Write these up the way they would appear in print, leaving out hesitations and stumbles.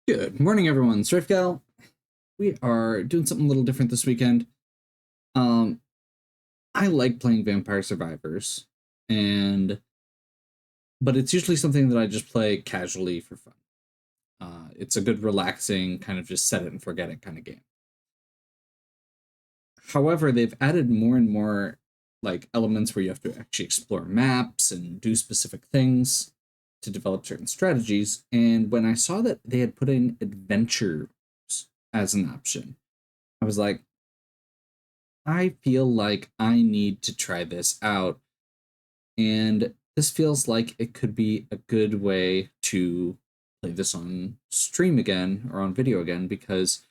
Good morning, everyone. Strifgal. We are doing something a little different this weekend. Um, I like playing Vampire Survivors, and but it's usually something that I just play casually for fun. It's a good, relaxing kind of just set it and forget it kind of game. However, they've added more and more like elements where you have to actually explore maps and do specific things to develop certain strategies. And when I saw that they had put in adventures as an option, I was like, I feel like I need to try this out. And this feels like it could be a good way to play this on stream again or on video again because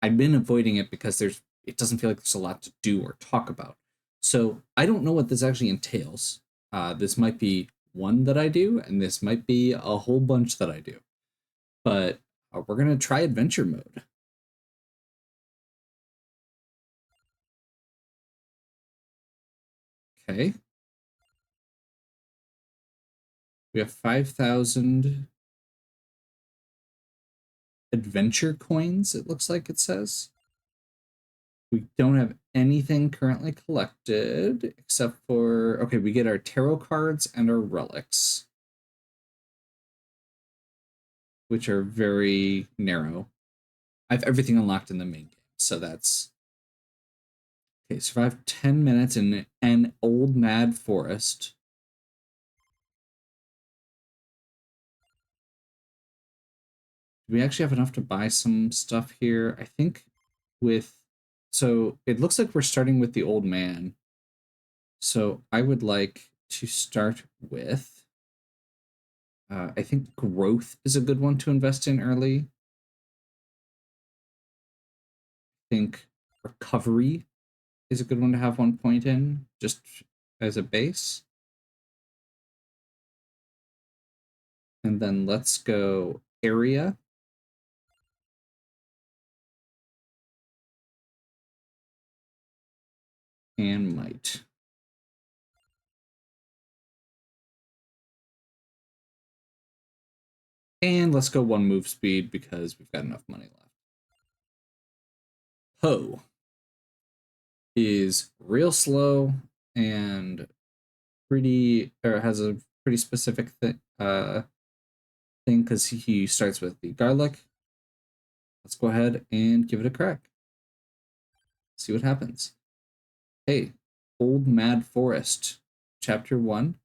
I've been avoiding it because it doesn't feel like there's a lot to do or talk about. So I don't know what this actually entails. This might be one that I do, and this might be a whole bunch that I do. But we're gonna try adventure mode. Okay. We have 5,000 adventure coins, it looks like it says. We don't have anything currently collected except for, okay, we get our tarot cards and our relics, which are very narrow. I have everything unlocked in the main game, so that's okay. Survive 10 minutes in an old mad forest. Do we actually have enough to buy some stuff here? I think with, so it looks like we're starting with the old man. So I would like to start with, I think growth is a good one to invest in early. I think recovery is a good one to have 1 point in, just as a base. And then let's go area. And might. And let's go 1 move speed because we've got enough money left. Poe is real slow and pretty, or has a pretty specific thing because he starts with the garlic. Let's go ahead and give it a crack. See what happens. Hey, Old Mad Forest, Chapter 1.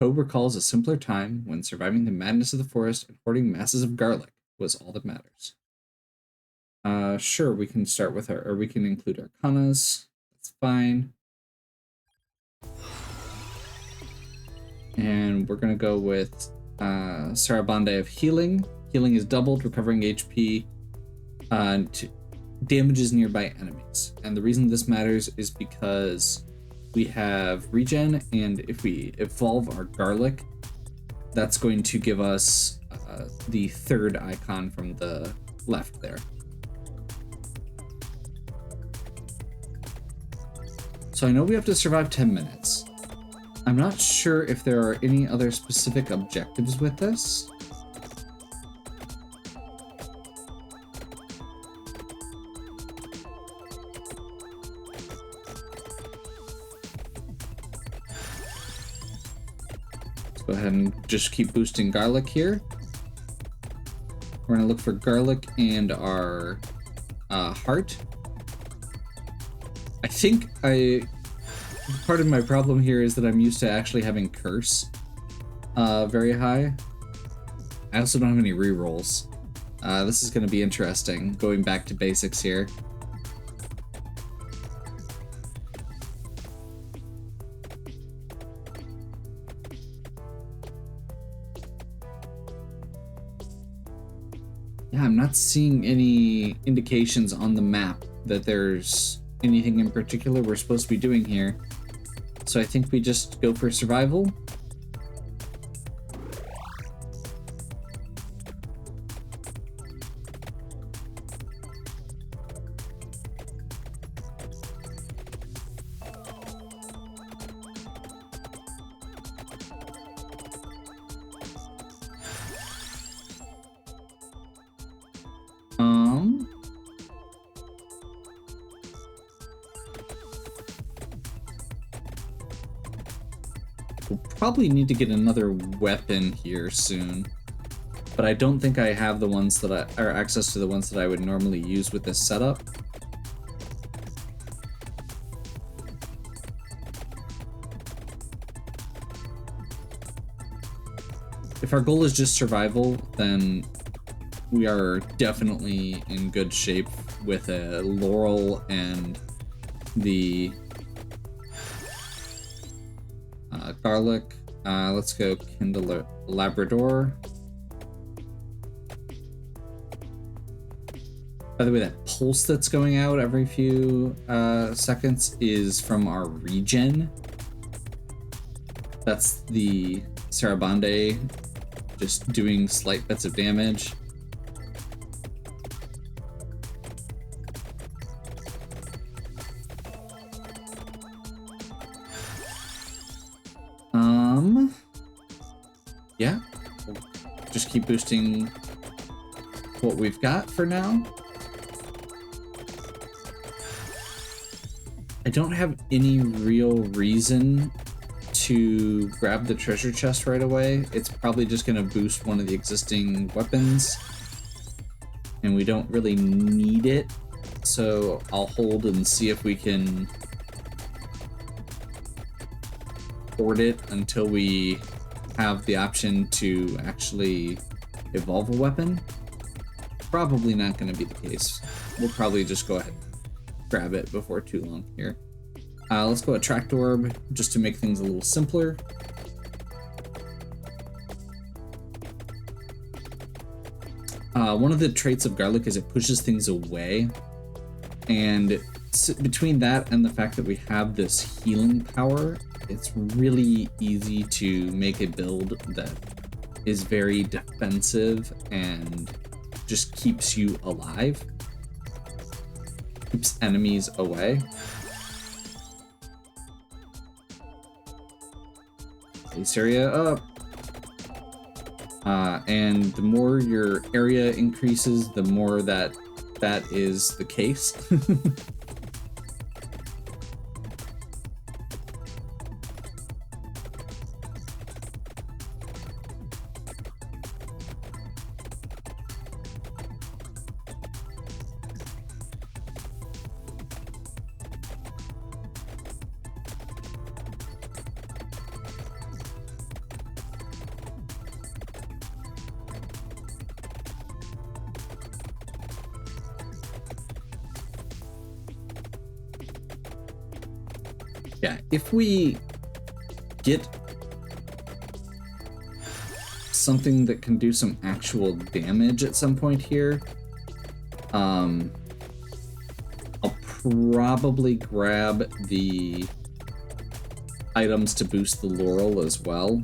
Poe recalls a simpler time when surviving the madness of the forest and hoarding masses of garlic was all that matters. Sure, we can start with our, or we can include arcanas. That's fine. And we're gonna go with Sarabande of healing. Healing is doubled, recovering HP to damages nearby enemies. And the reason this matters is because we have regen, and if we evolve our garlic, that's going to give us the third icon from the left there. So I know we have to survive 10 minutes. I'm not sure if there are any other specific objectives with this. Let's go ahead and just keep boosting garlic here. We're gonna look for garlic and our heart. I think part of my problem here is that I'm used to actually having curse very high. I also don't have any rerolls. This is going to be interesting, going back to basics here. Yeah, I'm not seeing any indications on the map that there's anything in particular we're supposed to be doing here. So I think we just go for survival. probably need to get another weapon here soon. But I don't think I have the ones that or access to the ones that I would normally use with this setup. If our goal is just survival, then we are definitely in good shape with a laurel and the garlic. Let's go kindle Labrador. By the way, that pulse that's going out every few seconds is from our regen. That's the Sarabande just doing slight bits of damage. Yeah, we'll just keep boosting what we've got for now. I don't have any real reason to grab the treasure chest right away. It's probably just going to boost one of the existing weapons, and we don't really need it, so I'll hold and see if we can hoard it until we have the option to actually evolve a weapon. Probably not going to be the case. We'll probably just go ahead and grab it before too long here. Let's go Attract Orb just to make things a little simpler. One of the traits of garlic is it pushes things away, and between that and the fact that we have this healing power, it's really easy to make a build that is very defensive and just keeps you alive, keeps enemies away. Base area up. And the more your area increases, the more that is the case. Yeah, if we get something that can do some actual damage at some point here, I'll probably grab the items to boost the laurel as well.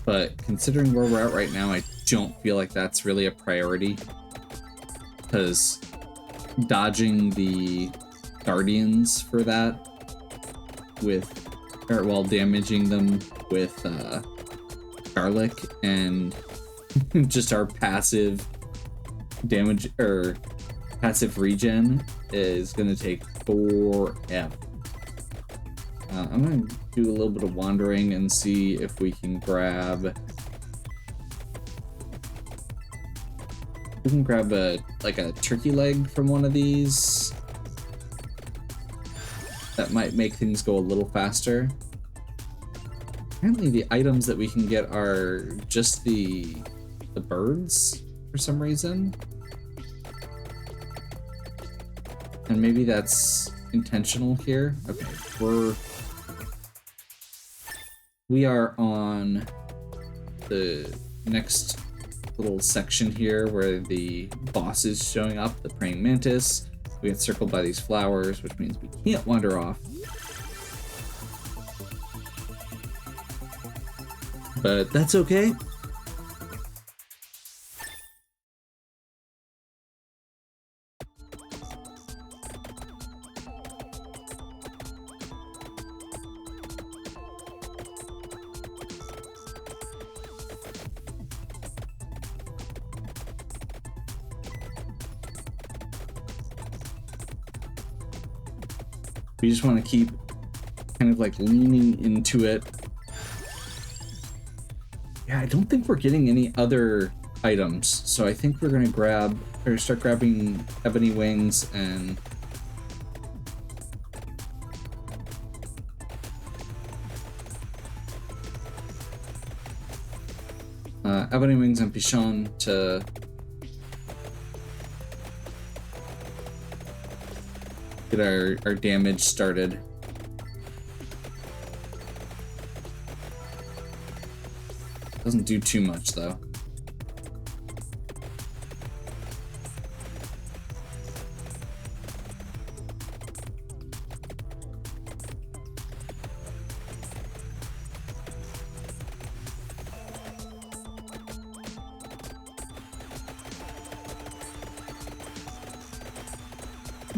But considering where we're at right now, I don't feel like that's really a priority, because dodging the guardians for that while damaging them with garlic and just our passive damage or passive regen is gonna take forever. I'm gonna do a little bit of wandering and see if we can grab a turkey leg from one of these. That might make things go a little faster. Apparently the items that we can get are just the birds for some reason. And maybe that's intentional here. Okay, we are on the next little section here where the boss is showing up, the praying mantis. We get circled by these flowers, which means we can't wander off. But that's okay. We just want to keep kind of like leaning into it. Yeah, I don't think we're getting any other items, so I think we're gonna grab or start grabbing ebony wings and ebony wings and Pichon to get our damage started. Doesn't do too much though.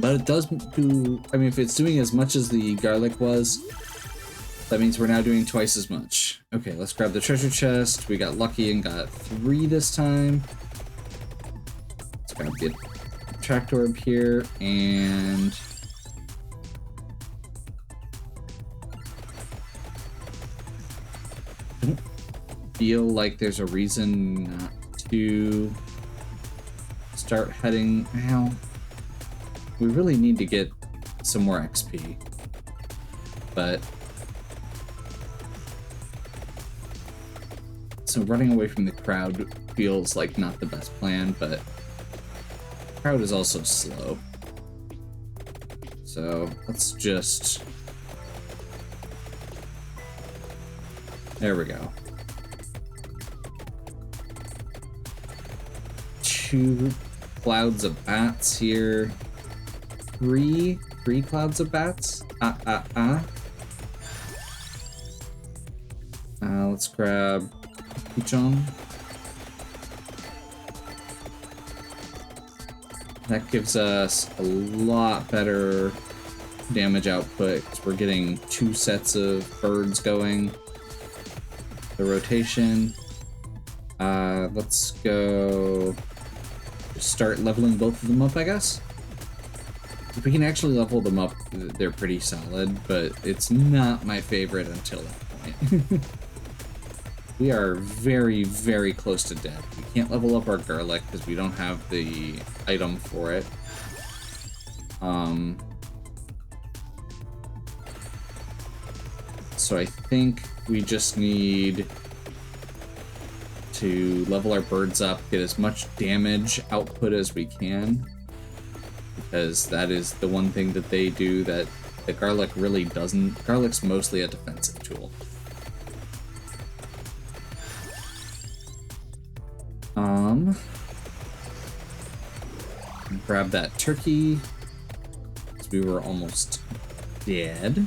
But it does do, I mean, if it's doing as much as the garlic was, that means we're now doing twice as much. Okay, let's grab the treasure chest. We got lucky and got 3 this time. Let's grab the tractor orb here, and I don't feel like there's a reason not to start heading out. We really need to get some more XP, but so running away from the crowd feels like not the best plan, but the crowd is also slow. So let's just, there we go. 2 clouds of bats here. 3 clouds of bats. Let's grab Pichon. That gives us a lot better damage output because we're getting 2 sets of birds going. The rotation. Let's go just start leveling both of them up, I guess. If we can actually level them up, they're pretty solid, but it's not my favorite until that point. We are very, very close to dead. We can't level up our garlic because we don't have the item for it. So I think we just need to level our birds up, get as much damage output as we can, because that is the one thing that they do that the garlic really doesn't. Garlic's mostly a defensive tool. Grab that turkey, because we were almost dead.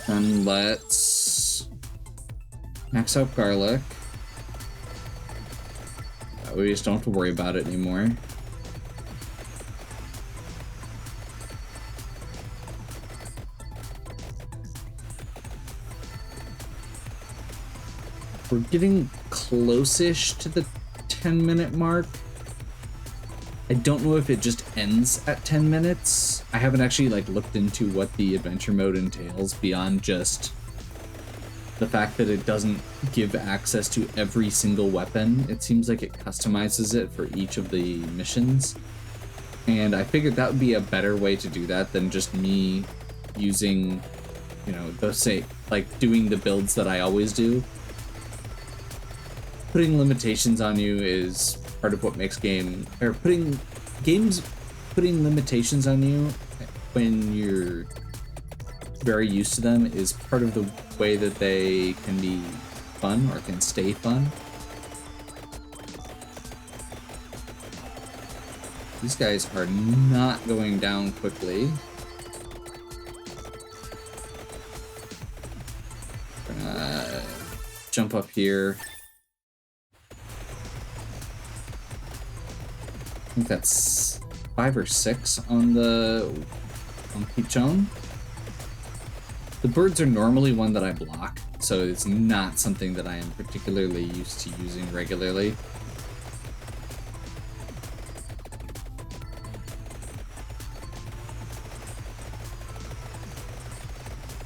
Then let's max out garlic. That way we just don't have to worry about it anymore. We're getting close-ish to the 10-minute mark. I don't know if it just ends at 10 minutes. I haven't actually looked into what the adventure mode entails beyond just the fact that it doesn't give access to every single weapon. It seems like it customizes it for each of the missions. And I figured that would be a better way to do that than just me using, doing the builds that I always do. Putting limitations on you is part of what makes putting limitations on you when you're very used to them is part of the way that they can be fun or can stay fun. These guys are not going down quickly. Gonna jump up here. I think that's 5 or 6 on Pichon. The birds are normally one that I block, so it's not something that I am particularly used to using regularly.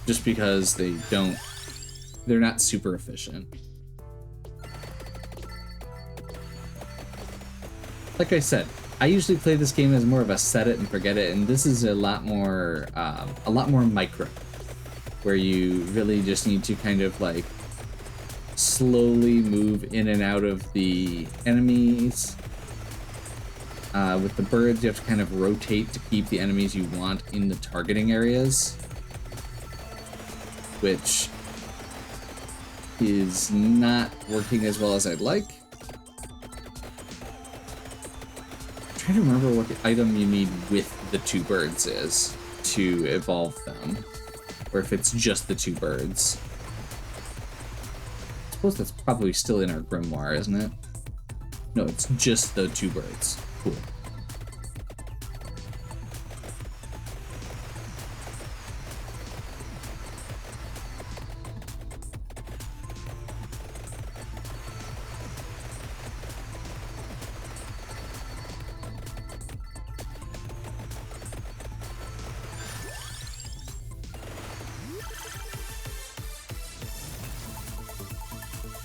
Just because they're not super efficient. Like I said, I usually play this game as more of a set it and forget it, and this is a lot more micro, where you really just need to kind of like slowly move in and out of the enemies. With the birds, you have to kind of rotate to keep the enemies you want in the targeting areas, which is not working as well as I'd like. I'm trying to remember what the item you need with the two birds is to evolve them, or if it's just the two birds. I suppose that's probably still in our grimoire, isn't it? No, it's just the two birds. Cool.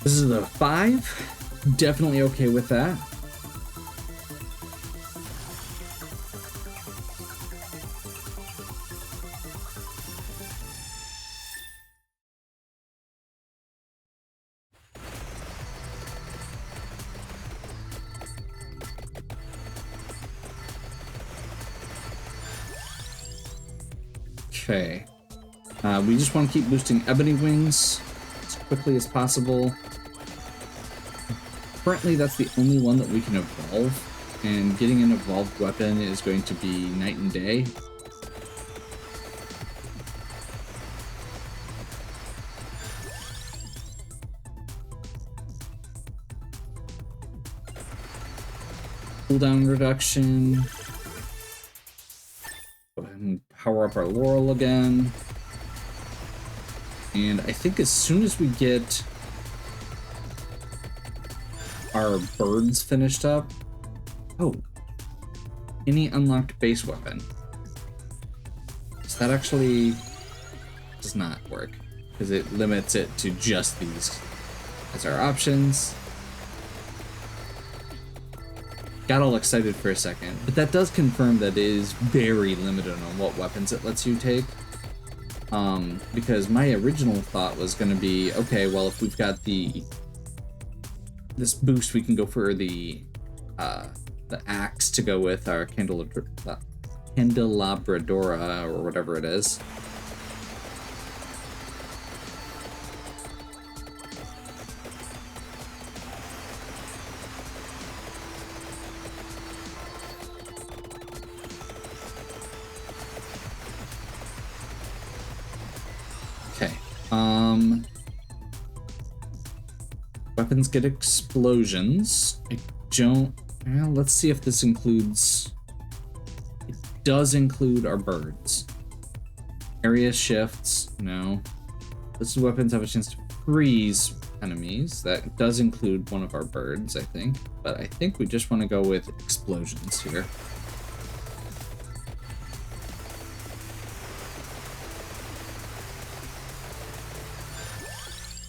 This is a 5. Definitely okay with that. Okay. We just want to keep boosting Ebony Wings as quickly as possible. Currently, that's the only one that we can evolve, and getting an evolved weapon is going to be night and day. Cooldown reduction. Go ahead and power up our Laurel again. And I think as soon as we get our birds finished up... Oh. Any unlocked base weapon. So that actually does not work, because it limits it to just these as our options. Got all excited for a second, but that does confirm that it is very limited on what weapons it lets you take. Because my original thought was going to be, okay, well, if we've got this boost, we can go for the axe to go with our Candelabradora, or whatever it is. Weapons get explosions. I don't... Well, let's see if this includes... It does include our birds. Area shifts, no. Listed weapons have a chance to freeze enemies. That does include one of our birds, I think. But I think we just want to go with explosions here.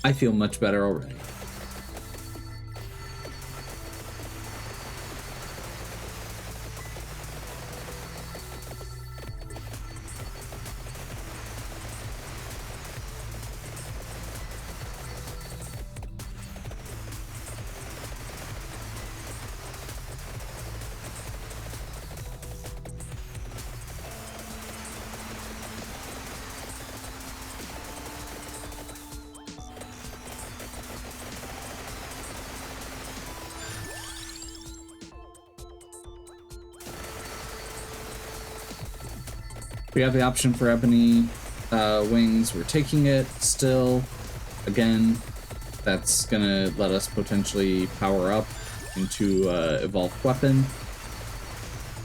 I feel much better already. We have the option for Ebony Wings. We're taking it still. Again, that's gonna let us potentially power up into evolved weapon.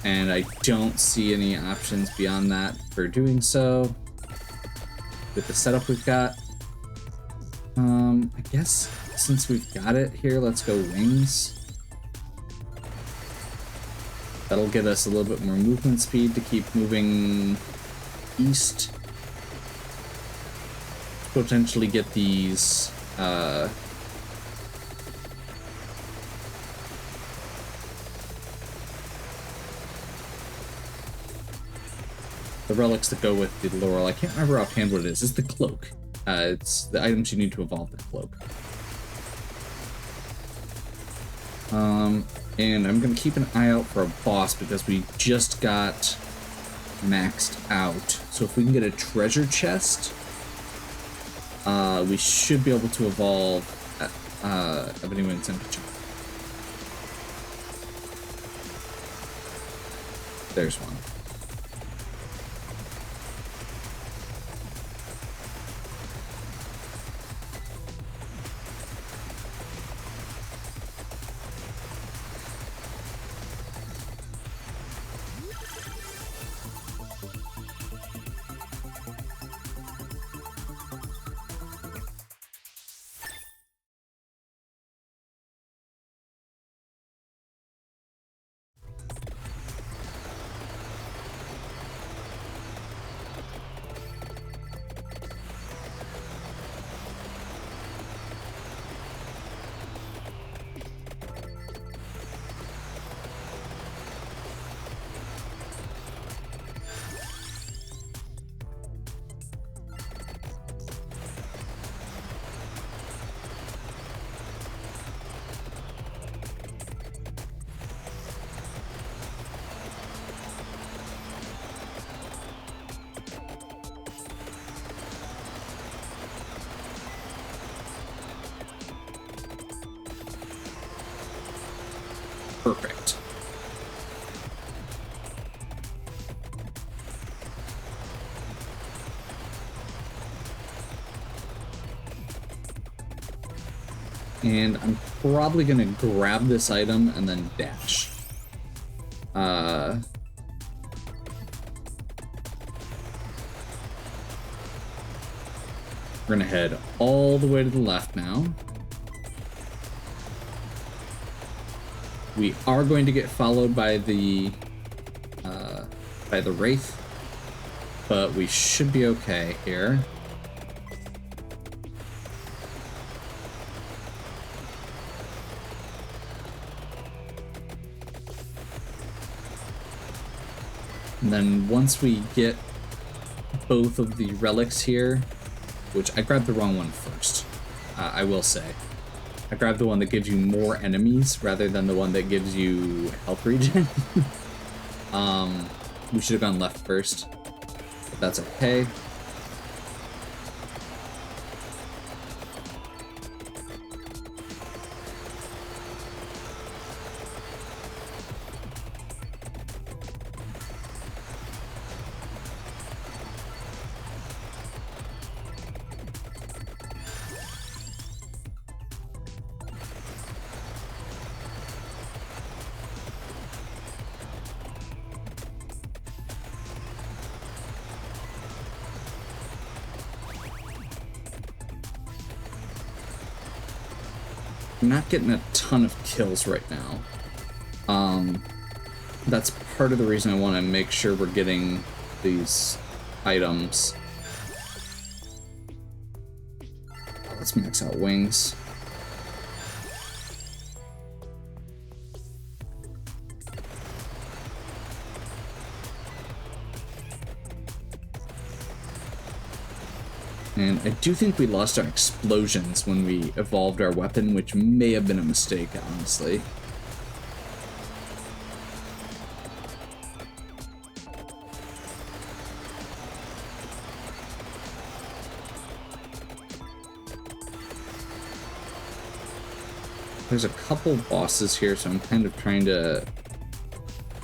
And I don't see any options beyond that for doing so. with the setup we've got. I guess since we've got it here, let's go wings. That'll give us a little bit more movement speed to keep moving east. Potentially get these the relics that go with the laurel. I can't remember offhand what it is. It's the cloak. It's the items you need to evolve the cloak. And I'm gonna keep an eye out for a boss because we just got maxed out. So if we can get a treasure chest, we should be able to evolve Ebony Wings temperature. There's one. Perfect. And I'm probably gonna grab this item and then dash. We're gonna head all the way to the left now. We are going to get followed by the Wraith, but we should be okay here. And then once we get both of the relics here, which I grabbed the wrong one first, I will say. I grabbed the one that gives you more enemies rather than the one that gives you health regen. We should have gone left first, but that's okay. I'm not getting a ton of kills right now. That's part of the reason I want to make sure we're getting these items. Let's max out wings. And I do think we lost our explosions when we evolved our weapon, which may have been a mistake, honestly. There's a couple bosses here, so I'm kind of trying to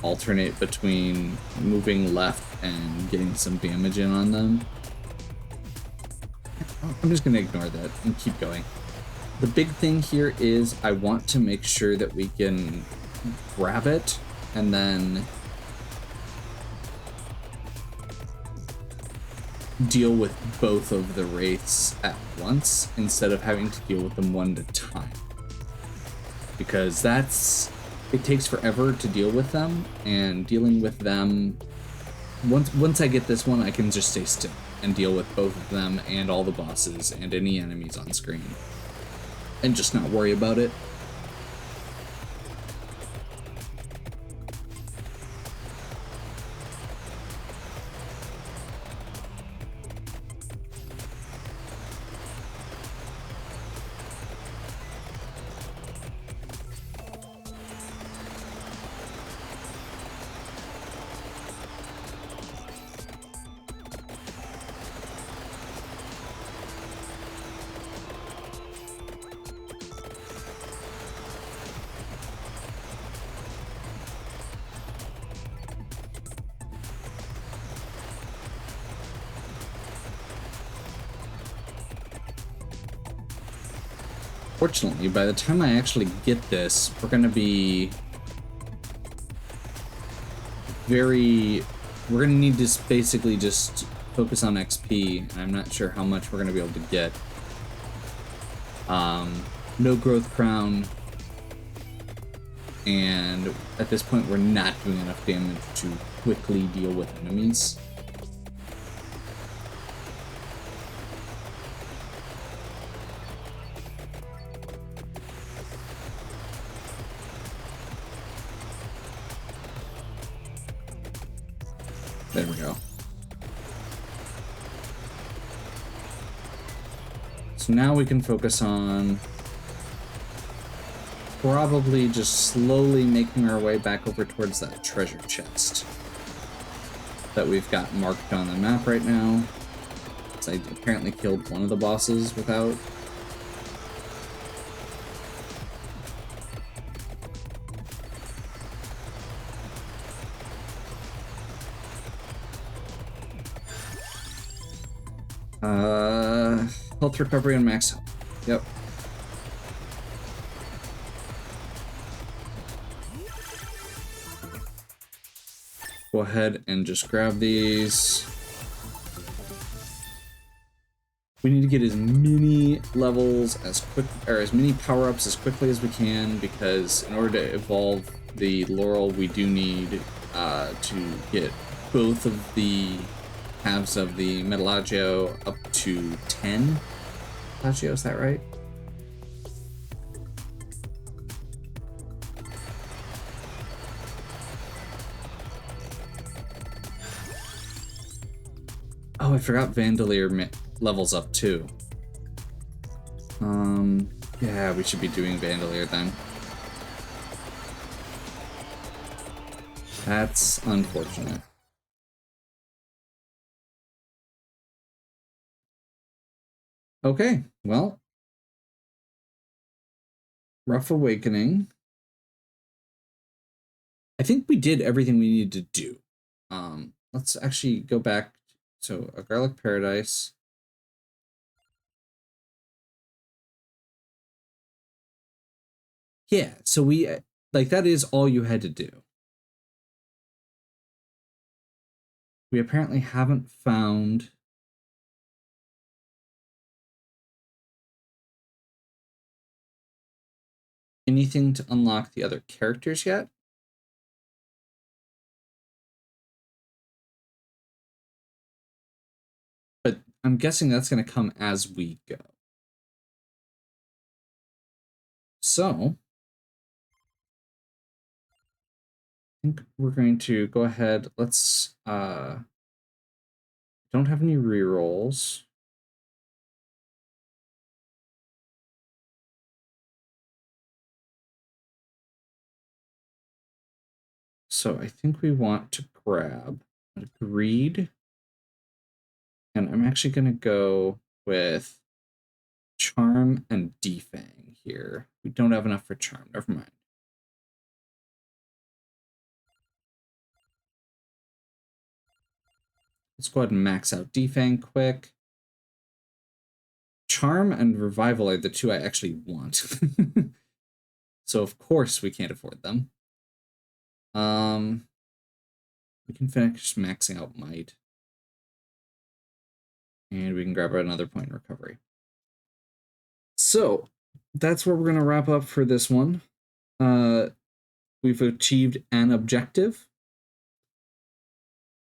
alternate between moving left and getting some damage in on them. I'm just gonna ignore that and keep going. The big thing here is I want to make sure that we can grab it and then deal with both of the wraiths at once instead of having to deal with them one at a time. Because it takes forever to deal with them, and dealing with them, once I get this one, I can just stay still and deal with both of them and all the bosses and any enemies on screen and just not worry about it. Fortunately, by the time I actually get this, we're going to be we're going to need to basically just focus on XP, and I'm not sure how much we're going to be able to get. No growth crown, and at this point we're not doing enough damage to quickly deal with enemies. There we go. So now we can focus on probably just slowly making our way back over towards that treasure chest that we've got marked on the map right now. So I apparently killed one of the bosses without. Health recovery and max health. Yep. Go ahead and just grab these. We need to get as many levels as many power-ups as quickly as we can, because in order to evolve the Laurel, we do need to get both of the halves of the Metallagio up to 10. Metallagio, is that right? Oh, I forgot Vandalier levels up too. Yeah, we should be doing Vandalier then. That's unfortunate. Okay, well, Rough Awakening. I think we did everything we needed to do. Let's actually go back. So, a Garlic Paradise. Yeah, so that is all you had to do. We apparently haven't found anything to unlock the other characters yet. But I'm guessing that's going to come as we go. So, I think we're going to go ahead. Let's, don't have any rerolls. So I think we want to grab Greed. And I'm actually going to go with Charm and Defang here. We don't have enough for Charm. Never mind. Let's go ahead and max out Defang quick. Charm and Revival are the two I actually want. So of course we can't afford them. We can finish maxing out Might. and we can grab another point in recovery. So that's where we're going to wrap up for this one. We've achieved an objective,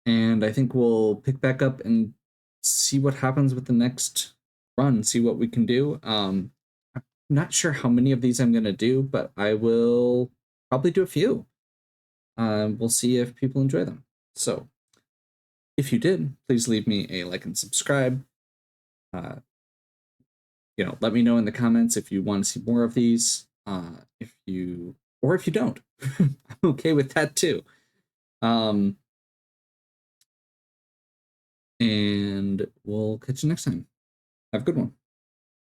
and I think we'll pick back up and see what happens with the next run, see what we can do. I'm not sure how many of these I'm going to do, but I will probably do a few. We'll see if people enjoy them. So if you did, please leave me a like and subscribe. Let me know in the comments if you want to see more of these. If you don't, I'm okay with that too. And we'll catch you next time. Have a good one.